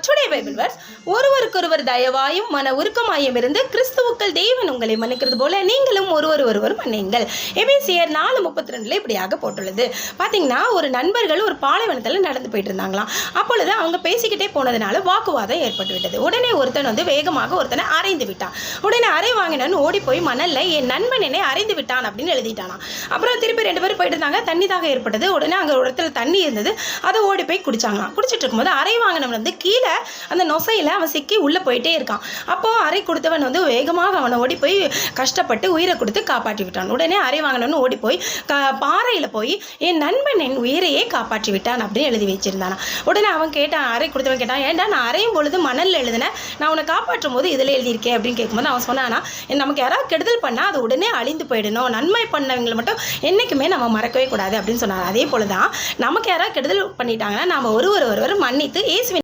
Today Bible verse, ஒருவருக்கொருவர் தயவாயும் மன உருக்கமாயும் இருந்து கிறிஸ்துவுக்கள் தேவன் உங்களை மன்னிக்கிறது போல நீங்களும் ஒருவர் மன்னியுங்கள். எபேசியர் 4:32 இப்படியாக போட்டுள்ளது. பார்த்தீங்கன்னா, ஒரு நண்பர்கள் ஒரு பாலைவனத்தில் நடந்து போயிட்டு இருந்தாங்களாம். அப்பொழுது அவங்க பேசிக்கிட்டே போனதுனால வாக்குவாதம் ஏற்பட்டு விட்டது. உடனே ஒருத்தன் வேகமாக ஒருத்தனை அறைந்து விட்டான். உடனே அறை வாங்கினவன் ஓடி போய் மணல்ல என் நண்பன் என்னை அறைந்து விட்டான் அப்படின்னு எழுதிட்டானா. அப்புறம் திருப்பி 2 பேரும் போயிட்டு இருந்தாங்க. தண்ணி தாக ஏற்பட்டது. உடனே அங்கே ஒரு இடத்துல தண்ணி இருந்தது. அதை ஓடி போய் குடிச்சாங்களாம். குடிச்சிட்டு இருக்கும்போது அறை வாங்கினவன் கீழே அந்த நொசையில் அவன் சிக்கி உள்ளே போயிட்டே இருக்கான். அப்போ அறை கொடுத்தவன் வேகமாக அவனை ஓடி போய் கஷ்டப்பட்டு உயிரை கொடுத்து காப்பாற்றி விட்டான். உடனே அறை வாங்கினவன் ஓடி போய் பாறையில் போய் என் நண்பன் என் உயிரையே காப்பாற்றி விட்டான் அப்படின்னு எழுதி வச்சிருந்தானா. உடனே அவன் கேட்டான், அறை கொடுத்தவன் கேட்டான், ஏன்டா நான் அறையும் பொழுது மணலில் எழுதினேன், நான் உன்னை காப்பாற்றும் போது இதில் எழுதியிருக்கேன் அப்படின்னு கேட்கும்போது அவன் சொன்னானா, நமக்கு யாராவது கெடுதல் பண்ணால் அது உடனே அழிந்து போயிடணும், நன்மை பண்ணவங்களை மட்டும் என்றைக்குமே நம்ம மறக்கவே கூடாது அப்படின்னு சொன்னார். அதே போல தான் நமக்கு யாராவது கெடுதல் பண்ணிட்டாங்கன்னா நாம் ஒருவர் மன்னித்து இயேசுவின்